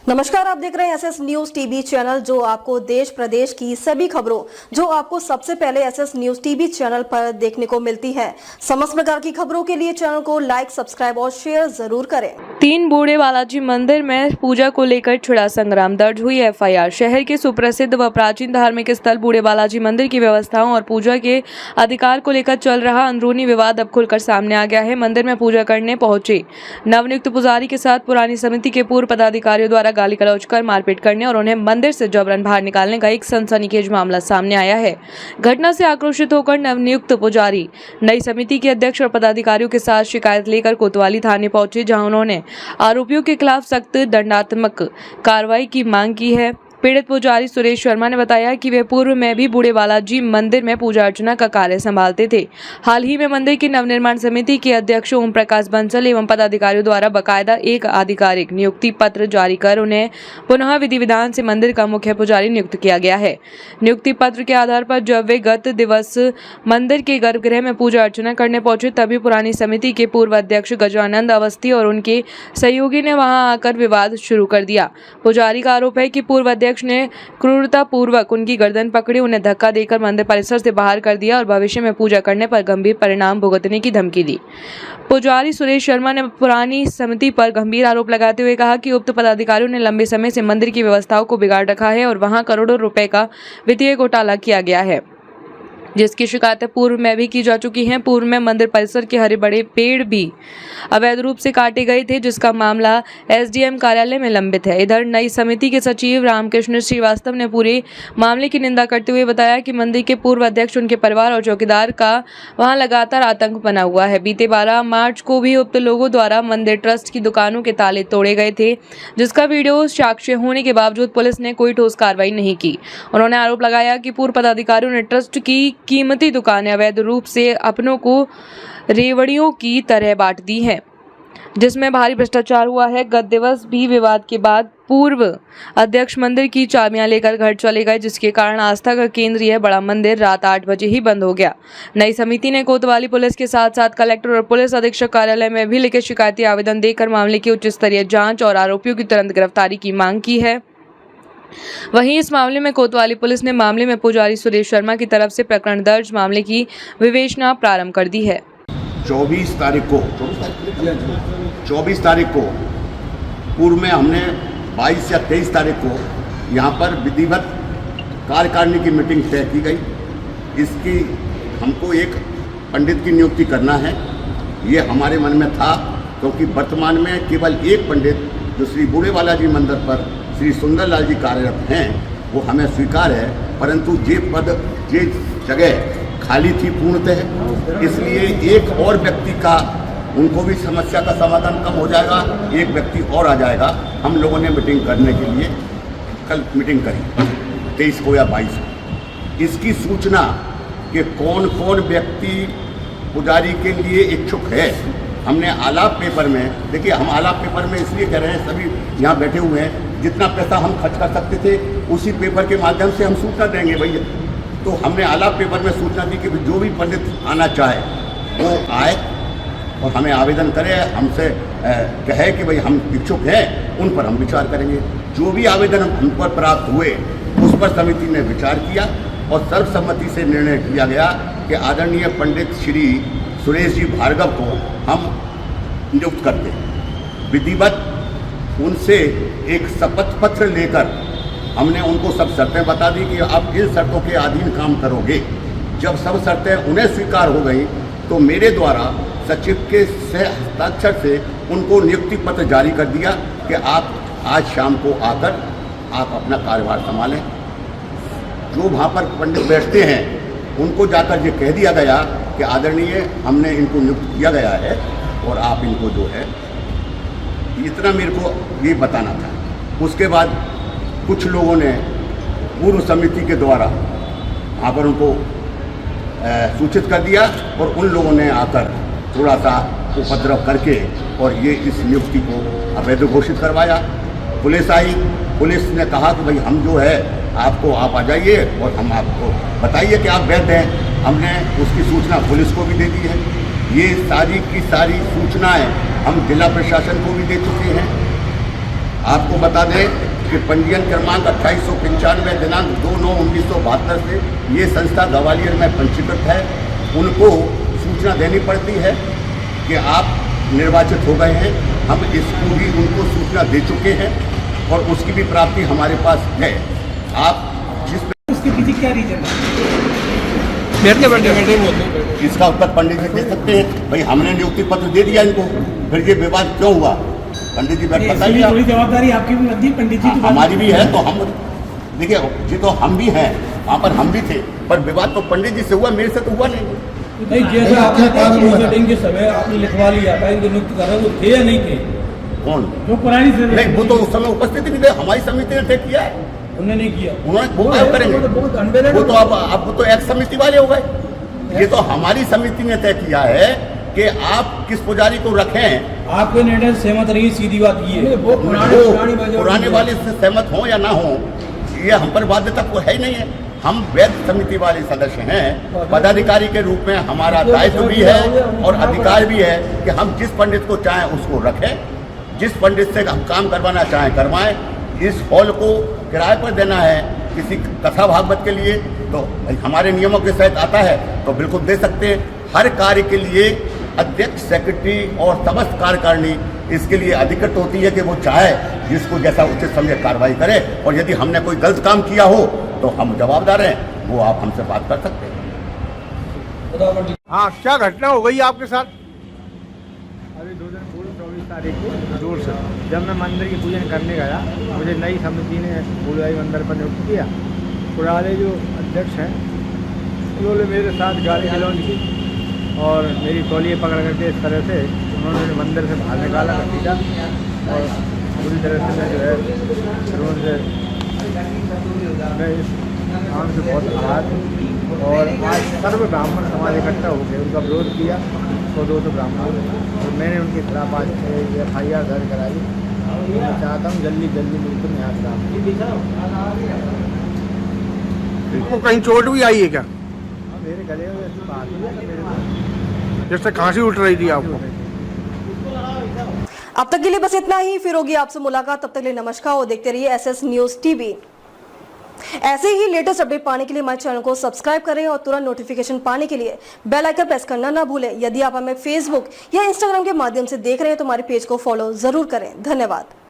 नमस्कार, आप देख रहे हैं एसएस न्यूज टीवी चैनल, जो आपको देश प्रदेश की सभी खबरों जो आपको सबसे पहले एसएस न्यूज टीवी चैनल पर देखने को मिलती है। समस्त प्रकार की खबरों के लिए चैनल को लाइक, सब्सक्राइब और शेयर जरूर करें। 3 बूढ़े बालाजी मंदिर में पूजा को लेकर छिड़ा संग्राम, दर्ज हुई एफआईआर। शहर के सुप्रसिद्ध व प्राचीन धार्मिक स्थल बूढ़े बालाजी मंदिर की व्यवस्थाओं और पूजा के अधिकार को लेकर चल रहा अंदरूनी विवाद अब खुलकर सामने आ गया है। मंदिर में पूजा करने पहुंचे नवनियुक्त पुजारी के साथ पुरानी समिति के पूर्व पदाधिकारियों द्वारा गाली गलौज कर मारपीट करने और उन्हें मंदिर से जबरन बाहर निकालने का एक सनसनीखेज मामला सामने आया है। घटना से आक्रोशित होकर नवनियुक्त पुजारी नई समिति के अध्यक्ष और पदाधिकारियों के साथ शिकायत लेकर कोतवाली थाने पहुंचे, जहां उन्होंने आरोपियों के खिलाफ सख्त दंडात्मक कार्रवाई की मांग की है। पीड़ित पुजारी सुरेश शर्मा ने बताया कि वे पूर्व में भी बूढ़े बालाजी मंदिर में पूजा अर्चना का कार्य संभालते थे। हाल ही में मंदिर की नवनिर्माण समिति के अध्यक्ष ओम प्रकाश बंसल एवं पदाधिकारियों द्वारा बकायदा एक आधिकारिक नियुक्ति पत्र जारी कर उन्हें पुनः विधि विधान से मंदिर का मुख्य पुजारी नियुक्त किया गया है। नियुक्ति पत्र के आधार पर जब वे गत दिवस मंदिर के गर्भगृह में पूजा अर्चना करने पहुंचे, तभी पुरानी समिति के पूर्व अध्यक्ष गजानंद अवस्थी और उनके सहयोगी ने वहां आकर विवाद शुरू कर दिया। पुजारी का आरोप है कि पूर्व अध्यक्ष ने क्रूरता पूर्वक उनकी गर्दन पकड़ी, उन्हें धक्का देकर मंदिर परिसर से बाहर कर दिया और भविष्य में पूजा करने पर गंभीर परिणाम भुगतने की धमकी दी। पुजारी सुरेश शर्मा ने पुरानी समिति पर गंभीर आरोप लगाते हुए कहा कि उक्त पदाधिकारियों ने लंबे समय से मंदिर की व्यवस्थाओं को बिगाड़ रखा है और वहां करोड़ों रुपए का वित्तीय घोटाला किया गया है, जिसकी शिकायतें पूर्व में भी की जा चुकी हैं। पूर्व में मंदिर परिसर के हरे बड़े पेड़ भी अवैध रूप से काटे गए थे, जिसका मामला एसडीएम कार्यालय में लंबित है। इधर नई समिति के सचिव रामकृष्ण श्रीवास्तव ने पूरे मामले की निंदा करते हुए बताया कि मंदिर के पूर्व अध्यक्ष, उनके परिवार और चौकीदार का वहां लगातार आतंक बना हुआ है। बीते 12 मार्च को भी उक्त लोगों द्वारा मंदिर ट्रस्ट की दुकानों के ताले तोड़े गए थे, जिसका वीडियो साक्ष्य होने के बावजूद पुलिस ने कोई ठोस कार्रवाई नहीं की। उन्होंने आरोप लगाया कि पूर्व पदाधिकारियों ने ट्रस्ट की कीमती दुकानें अवैध रूप से अपनों को रेवड़ियों की तरह बांट दी हैं, जिसमें भारी भ्रष्टाचार हुआ है। गत दिवस भी विवाद के बाद पूर्व अध्यक्ष मंदिर की चाबियां लेकर घर चले गए, जिसके कारण आस्था का केंद्र यह बड़ा मंदिर रात 8 बजे ही बंद हो गया। नई समिति ने कोतवाली पुलिस के साथ साथ कलेक्टर और पुलिस अधीक्षक कार्यालय में भी लिखित शिकायती आवेदन देकर मामले की उच्च स्तरीय जांच और आरोपियों की तुरंत गिरफ्तारी की मांग की है। वहीं इस मामले में कोतवाली पुलिस ने मामले में पुजारी सुरेश शर्मा की तरफ से प्रकरण दर्ज मामले की विवेचना प्रारंभ कर दी है। 24 तारीख को पूर्व में हमने 22 या 23 तारीख को यहाँ पर विधिवत कार्यकारिणी की मीटिंग तय की गई। इसकी हमको एक पंडित की नियुक्ति करना है, ये हमारे मन में था, क्योंकि वर्तमान में केवल एक पंडित जो श्री बूढ़े बालाजी मंदिर पर श्री सुंदरलाल जी कार्यरत हैं, वो हमें स्वीकार है, परंतु ये पद, ये जगह खाली थी पूर्णतः, इसलिए एक और व्यक्ति का, उनको भी समस्या का समाधान कम हो जाएगा, एक व्यक्ति और आ जाएगा। हम लोगों ने मीटिंग करने के लिए कल मीटिंग करी 23 को या 22 को। इसकी सूचना कि कौन कौन व्यक्ति पुजारी के लिए इच्छुक है हमने आलाप पेपर में, देखिए हम आलाप पेपर में इसलिए कह रहे हैं, सभी यहाँ बैठे हुए हैं, जितना पैसा हम खर्च कर सकते थे उसी पेपर के माध्यम से हम सूचना देंगे भैया। तो हमने आलाप पेपर में सूचना दी कि जो भी पंडित आना चाहे वो आए और हमें आवेदन करे, हमसे कहे कि भाई हम इच्छुक हैं, उन पर हम विचार करेंगे। जो भी आवेदन हम पर प्राप्त हुए उस पर समिति ने विचार किया और सर्वसम्मति से निर्णय किया गया कि आदरणीय पंडित श्री सुरेश जी भार्गव को हम नियुक्त करते हैं। विधिवत उनसे एक शपथ पत्र लेकर हमने उनको सब शर्तें बता दी कि आप इन शर्तों के अधीन काम करोगे। जब सब शर्तें उन्हें स्वीकार हो गई तो मेरे द्वारा सचिव के हस्ताक्षर से उनको नियुक्ति पत्र जारी कर दिया कि आप आज शाम को आकर आप अपना कार्यभार संभालें। जो वहाँ पर पंडित बैठते हैं उनको जाकर ये कह दिया गया कि आदरणीय हमने इनको नियुक्त किया गया है और आप इनको जो है, इतना मेरे को ये बताना था। उसके बाद कुछ लोगों ने पूर्व समिति के द्वारा वहाँ पर उनको सूचित कर दिया और उन लोगों ने आकर थोड़ा सा उपद्रव करके और ये इस नियुक्ति को अवैध घोषित करवाया। पुलिस आई, पुलिस ने कहा कि भाई हम जो है आपको, आप आ जाइए और हम आपको बताइए कि आप वैध हैं। हमने उसकी सूचना पुलिस को भी दे दी है। ये सारी की सारी सूचनाएं हम जिला प्रशासन को भी दे चुके हैं आपको बता दें कि पंजीयन क्रमांक 2895 दिनांक 2/9/1972 से ये संस्था ग्वालियर में पंजीकृत है। उनको सूचना देनी पड़ती है कि आप निर्वाचित हो गए हैं। हम इसको भी उनको सूचना दे चुके हैं और उसकी भी प्राप्ति हमारे पास है। आप जिस उसके पीछे क्या रीजन है? इसका उत्तर पंडित जी दे सकते हैं। भाई हमने नियुक्ति पत्र दे दिया इनको, फिर ये विवाद क्यों हुआ? पंडित जी बताइए। थोड़ी जवाबदारी आपकी भी बनती है, पंडित जी तो हमारी भी है। तो हम देखिए जी, तो हम भी हैं वहाँ पर, हम भी थे, पर विवाद तो पंडित जी से हुआ, मेरे से तो हुआ नहीं। नहीं, जैसा आपने कहा मीटिंग के समय आपने लिखवा लिया था इनको नियुक्त कर रहे, वो थे या नहीं थे? कौन? जो पुरानी नहीं, वो तो उस समय उपस्थित ही नहीं थे। हमारी समिति ने तय किया है, उन्होंने नहीं किया। उन्होंने वो क्या करेंगे? वो तो अब तो एक समिति वाले हो गए। ये तो हमारी समिति ने तय किया है कि आप किस पुजारी को रखें। आपके निर्णय से सहमत रही, सीधी बात ये है। वो पुराने वाले से सहमत हो या ना हो, ये हम पर बाध्यता तो है ही नहीं है। हम वैध समिति वाले सदस्य हैं। पदाधिकारी के रूप में हमारा दायित्व भी है और अधिकार भी है कि हम जिस पंडित को चाहें उसको रखें, जिस पंडित से हम काम करवाना चाहें करवाएं। इस हॉल को किराए पर देना है किसी कथा भागवत के लिए तो हमारे नियमों के तहत आता है तो बिल्कुल दे सकते हैं। हर कार्य के लिए अध्यक्ष, सेक्रेटरी और समस्त कार्यकारिणी इसके लिए अधिकृत होती है कि वो चाहे जिसको जैसा उचित समझे कार्रवाई करे। और यदि हमने कोई गलत काम किया हो तो हम जवाबदार हैं, वो आप हमसे बात कर सकते हैं। हाँ, क्या घटना हो गई आपके साथ? अभी 2 दिन पूर्व 24 तारीख को दूर से जब मैं मंदिर की पूजन करने गया, मुझे नई समिति ने पूजारी मंदिर पर नियुक्त किया। पुराने जो अध्यक्ष हैं उन्होंने मेरे साथ गाली गलौज की और मेरी तौलिए पकड़ करके इस तरह से उन्होंने मंदिर से बाहर निकाला नतीजा और पूरी तरह से मैं जो है फिर उनसे मैं इस काम से बहुत आहत हूँ। और आज सर्व ब्राह्मण समाज इकट्ठा हो गए, उनका विरोध किया 100-200 ब्राह्मण, और मैंने उनके खिलाफ आज FIR दर्ज कराई। मैं चाहता हूँ जल्दी बिल्कुल यहाँ से आपको कहीं चोट भी आई है क्या? मेरे गले में ऐसी बात है मेरे को जैसे खांसी उठ रही थी आपको? अब तक के लिए बस इतना ही। फिर होगी आपसे मुलाकात, तब तक के लिए नमस्कार और देखते रहिए SS न्यूज TV। ऐसे ही लेटेस्ट अपडेट पाने के लिए हमारे चैनल को सब्सक्राइब करें और तुरंत नोटिफिकेशन पाने के लिए बेल आइकन प्रेस करना ना भूलें। यदि आप हमें फेसबुक या इंस्टाग्राम के माध्यम से देख रहे हैं तो हमारे पेज को फॉलो जरूर करें। धन्यवाद।